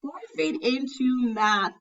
Fourth grade into math,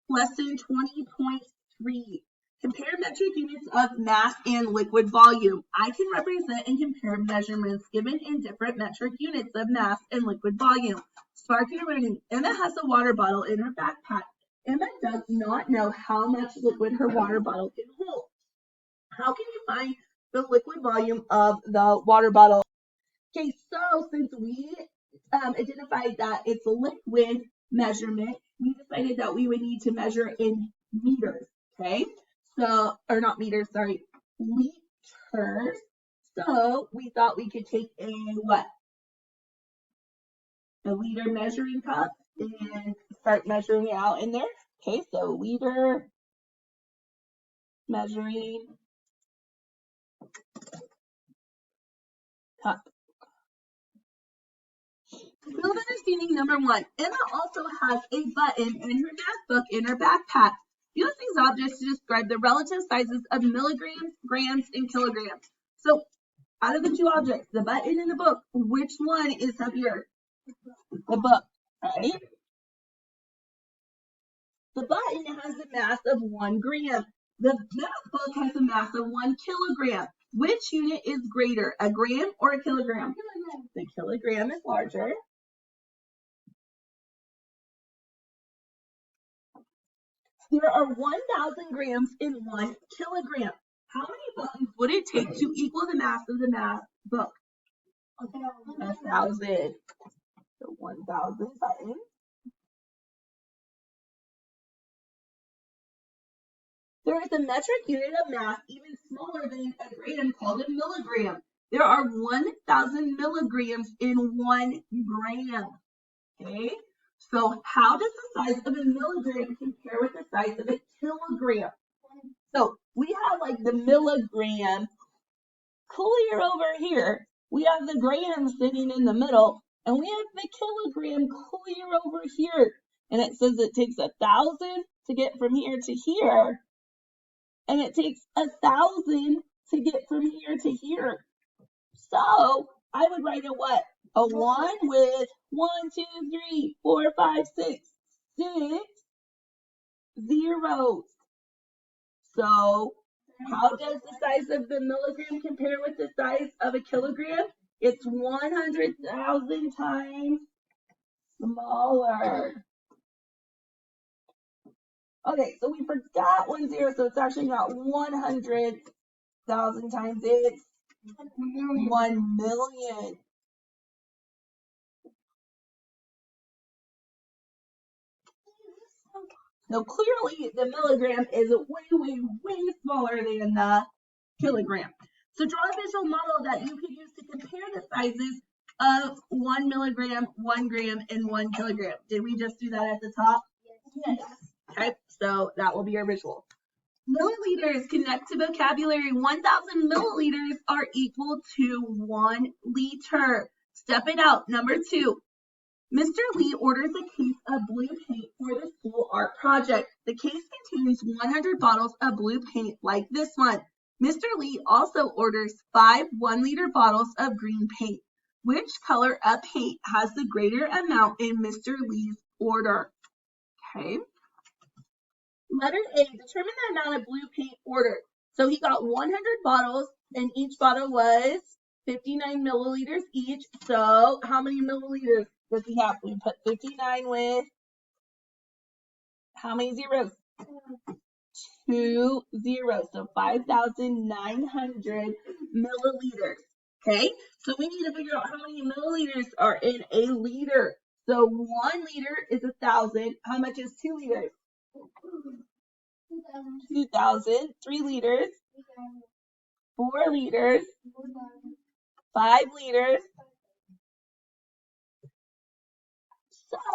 lesson 20.3. Compare metric units of mass and liquid volume. I can represent and compare measurements given in different metric units of mass and liquid volume. Sparky learning. Emma has a water bottle in her backpack. Emma does not know how much liquid her water bottle can hold. How can you find the liquid volume of the water bottle? Okay, so since we identified that it's a liquid measurement, we decided that we would need to measure in meters, okay? So, or not meters, sorry, liters. So we thought we could take a what? A liter measuring cup and start measuring it out in there. Okay, so liter measuring cup. Field understanding number 1. Emma also has a button in her math book in her backpack. Use these objects to describe the relative sizes of milligrams, grams, and kilograms. So out of the two objects, the button and the book, which one is heavier? The book, right? The button has a mass of 1 gram. The math book has a mass of 1 kilogram. Which unit is greater, a gram or a kilogram? The kilogram is larger. There are 1,000 grams in 1 kilogram. How many buttons would it take to equal the mass of the math book? 1,000. So 1,000 buttons. There is a metric unit of mass even smaller than a gram called a milligram. There are 1,000 milligrams in 1 gram. Okay? So how does the size of a milligram compare with the size of a kilogram? So we have like the milligram clear over here. We have the gram sitting in the middle, and we have the kilogram clear over here. And it says it takes 1,000 to get from here to here, and it takes 1,000 to get from here to here. So I would write a what? A 1 with 1, 2, 3, 4, 5, 6 zeros. So how does the size of the milligram compare with the size of a kilogram? It's 100,000 times smaller. Okay, so we forgot 1 0, so it's actually not 100,000 times, it's 1 million. So clearly the milligram is way, way, way smaller than the kilogram. So draw a visual model that you could use to compare the sizes of 1 milligram, 1 gram, and 1 kilogram. Did we just do that at the top? Yes. Okay, so that will be our visual. Milliliters, connect to vocabulary. 1,000 milliliters are equal to 1 liter. Step it out. Number 2. Mr. Lee orders a case of blue paint for the school art project. The case contains 100 bottles of blue paint like this one. Mr. Lee also orders 5 1-liter bottles of green paint. Which color of paint has the greater amount in Mr. Lee's order? Okay. Letter A, determine the amount of blue paint ordered. So he got 100 bottles, and each bottle was 59 milliliters each. So how many milliliters does he have? We put 59 with how many zeros? 2 zeros. So 5,900 milliliters. Okay, so we need to figure out how many milliliters are in a liter. So 1 liter is 1,000. How much is 2 liters? 2,000. 3 liters. 4 liters. 5 liters.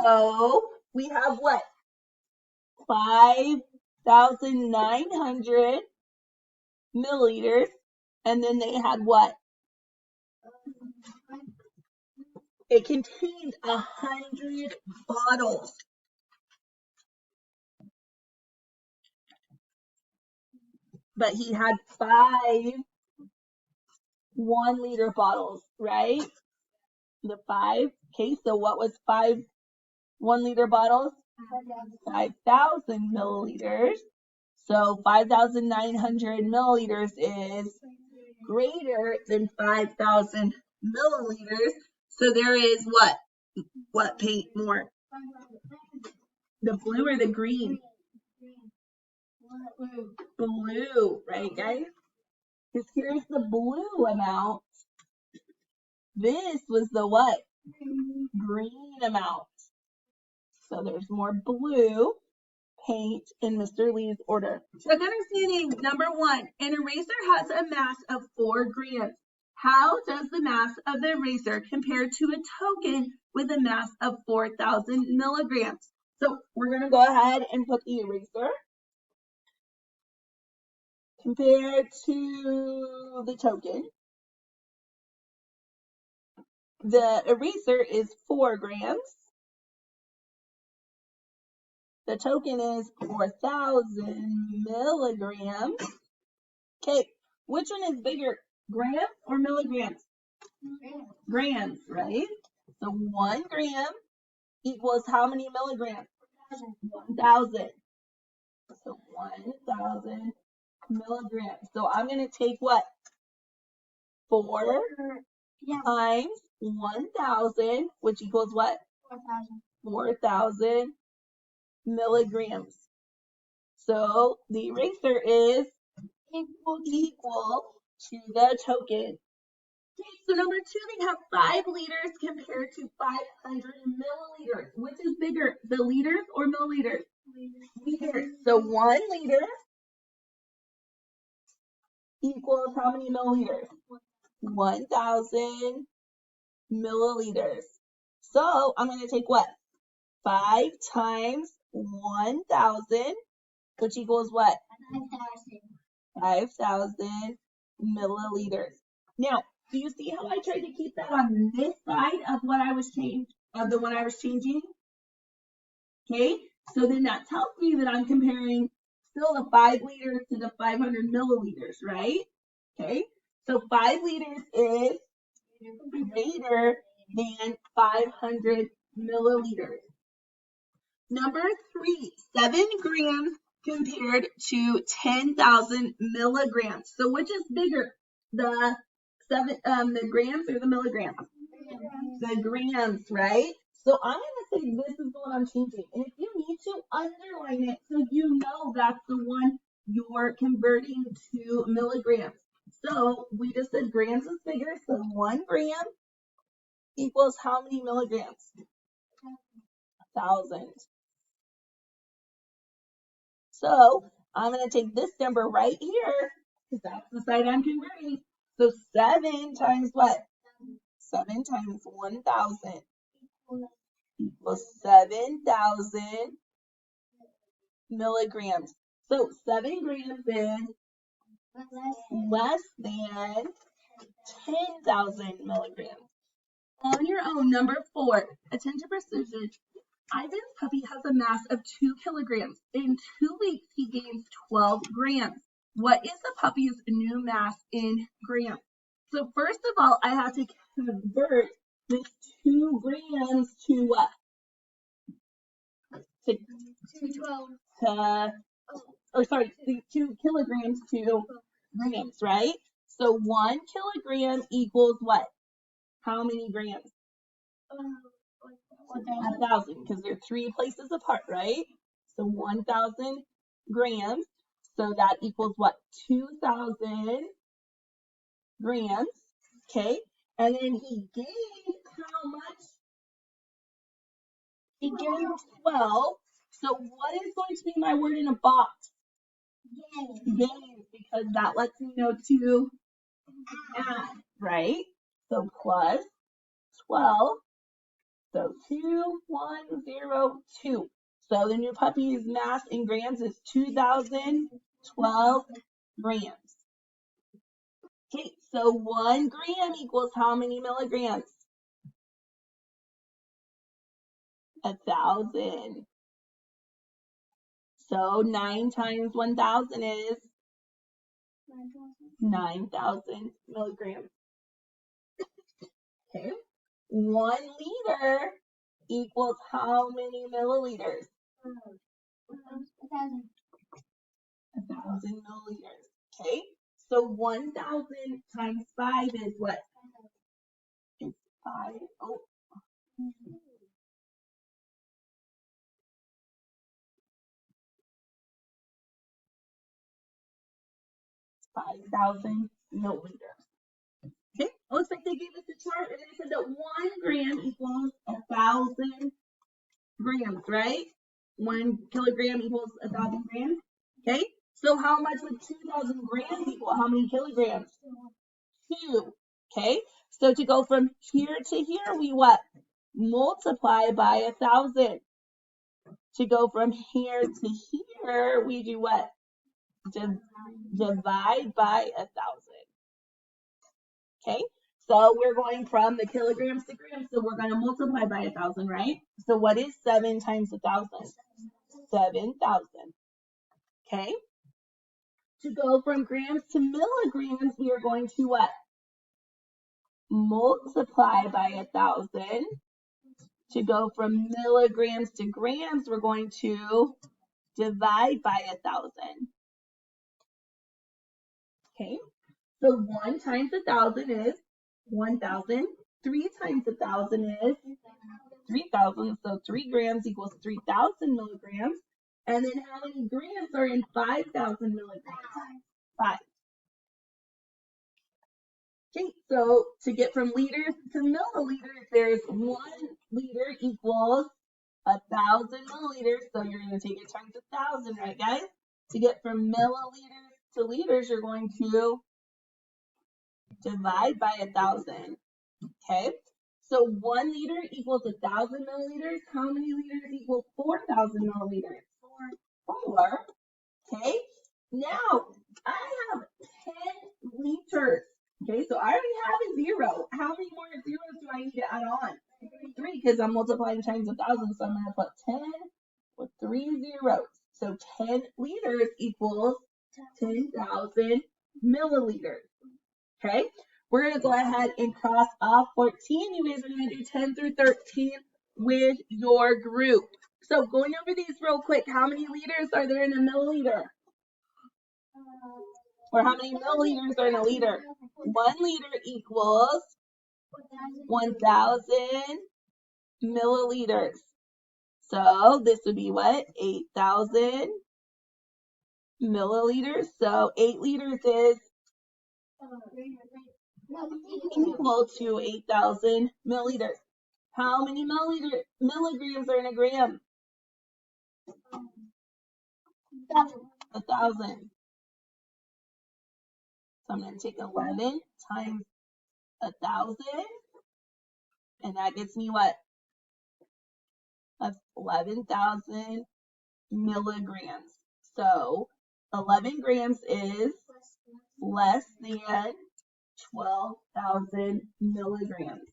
So we have what? 5,900 milliliters. And then they had what? It contained 100 bottles. But he had 5 1-liter bottles, right? The 5. Okay, so what was 5 1 liter bottles? 5,000 milliliters. So 5,900 milliliters is greater than 5,000 milliliters. So there is what? What paint more? The blue or the green? Blue, right guys? Because here's the blue amount. This was the what? Green amount. So there's more blue paint in Mr. Lee's order. Check understanding number 1. An eraser has a mass of 4 grams. How does the mass of the eraser compare to a token with a mass of 4,000 milligrams? So we're going to go ahead and put the eraser compared to the token. The eraser is 4 grams. The token is 4,000 milligrams. Okay, which one is bigger, grams or milligrams? Grams, right? So 1 gram equals how many milligrams? 1,000. So 1,000 milligrams. So I'm going to take what? 4 times 1,000, which equals what? 4,000 milligrams. So the eraser is equal to the token. Okay, so number 2, they have 5 liters compared to 500 milliliters. Which is bigger, the liters or milliliters? Liters. So 1 liter equals how many milliliters? 1,000 milliliters. So I'm going to take what? 5 times 1,000, which equals what? 5,000 milliliters. Now, do you see how I tried to keep that on this side of what I was the one I was changing? Okay, so then that tells me that I'm comparing still the 5 liters to the 500 milliliters, right? Okay, so 5 liters is greater than 500 milliliters. Number 3, 7 grams compared to 10,000 milligrams. So which is bigger, the grams or the milligrams? The grams, right? So I'm going to say this is the one I'm changing. And if you need to, underline it so you know that's the one you're converting to milligrams. So we just said grams is bigger, so 1 gram equals how many milligrams? 1,000. So I'm going to take this number right here, because that's the side I'm converting. So 7 times what? 7 times 1,000 equals 7,000 milligrams. So 7 grams is less than 10,000 milligrams. On your own, number 4, attention precision. Ivan's puppy has a mass of 2 kilograms. In 2 weeks, he gains 12 grams. What is the puppy's new mass in grams? So first of all, I have to convert this 2 grams to what? To 2 kilograms to grams, right? So 1 kilogram equals what? How many grams? 1,000, because they're 3 places apart, right? So 1,000 grams. So that equals what? 2,000 grams. Okay. And then he gained how much? He gained 12. So what is going to be my word in a box? Gains, because that lets me know to add, right? So plus 12. So 2, 1, 0, 2. So the new puppy's mass in grams is 2,012 grams. Okay, so 1 gram equals how many milligrams? 1,000. So 9 times 1,000 is 9,000 milligrams. Okay, 1 liter equals how many milliliters? 1,000. 1,000 milliliters. Okay, so 1,000 times 5 is what? It's 5. Oh, 5,000 milliliters. Okay, looks like they gave us a chart and they said that 1 gram equals 1,000 grams, right? 1 kilogram equals 1,000 grams. Okay, so how much would 2,000 grams equal? How many kilograms? 2. Okay, so to go from here to here, we what? Multiply by 1,000. To go from here to here, we do what? Divide by 1,000. Okay, so we're going from the kilograms to grams, so we're going to multiply by 1,000, right? So what is 7 times 1,000? 7,000. Okay, to go from grams to milligrams, we are going to what? Multiply by 1,000. To go from milligrams to grams, we're going to divide by 1,000. Okay, so 1 times 1,000 is 1,000. 3 times 1,000 is 3,000. So 3 grams equals 3,000 milligrams. And then how many grams are in 5,000 milligrams? 5. Okay, so to get from liters to milliliters, there's 1 liter equals 1,000 milliliters. So you're going to take it times 1,000, right, guys? To get from milliliters to liters, you're going to divide by 1,000. Okay, so 1 liter equals 1,000 milliliters. How many liters equal 4,000 milliliters? 4. Okay, now I have 10 liters. Okay, so I already have a 0. How many more zeros do I need to add on? 3, because I'm multiplying times 1,000, so I'm going to put 10 with 3 zeros. So 10 liters equals 10,000 milliliters. Okay, we're going to go ahead and cross off 14. You guys are going to do 10 through 13 with your group. So going over these real quick, how many liters are there in a milliliter? Or how many milliliters are in a liter? 1 liter equals 1,000 milliliters. So this would be what? 8,000 milliliters. So 8 liters is equal to 8,000 milliliters. How many milligrams are in a gram? 1,000. So I'm going to take 11 times 1,000, and that gets me what? That's 11,000 milligrams. So 11 grams is less than 12,000 milligrams.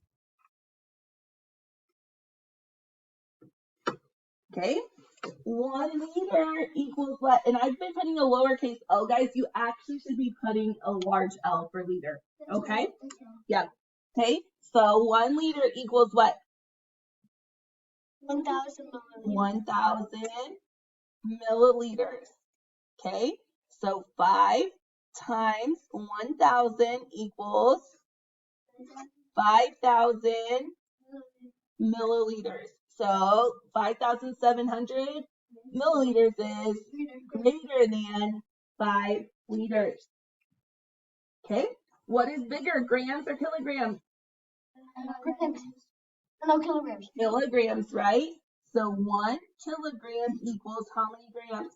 Okay, 1 liter equals what? And I've been putting a lowercase o, guys. You actually should be putting a large L for liter. Okay? Yeah. Okay, so 1 liter equals what? 1,000 milliliters. Okay, so 5 times 1,000 equals 5,000 milliliters. So 5,700 milliliters is greater than 5 liters. Okay, what is bigger, grams or kilograms? Grams. No, kilograms. Kilograms, right? So 1 kilogram equals how many grams?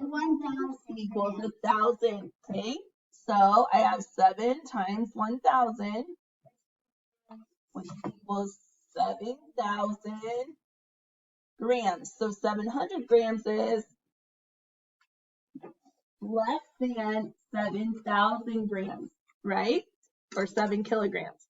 1,000 equals 1,000. Okay, so I have 7 times 1,000, which equals 7,000 grams. So 700 grams is less than 7,000 grams, right? Or 7 kilograms.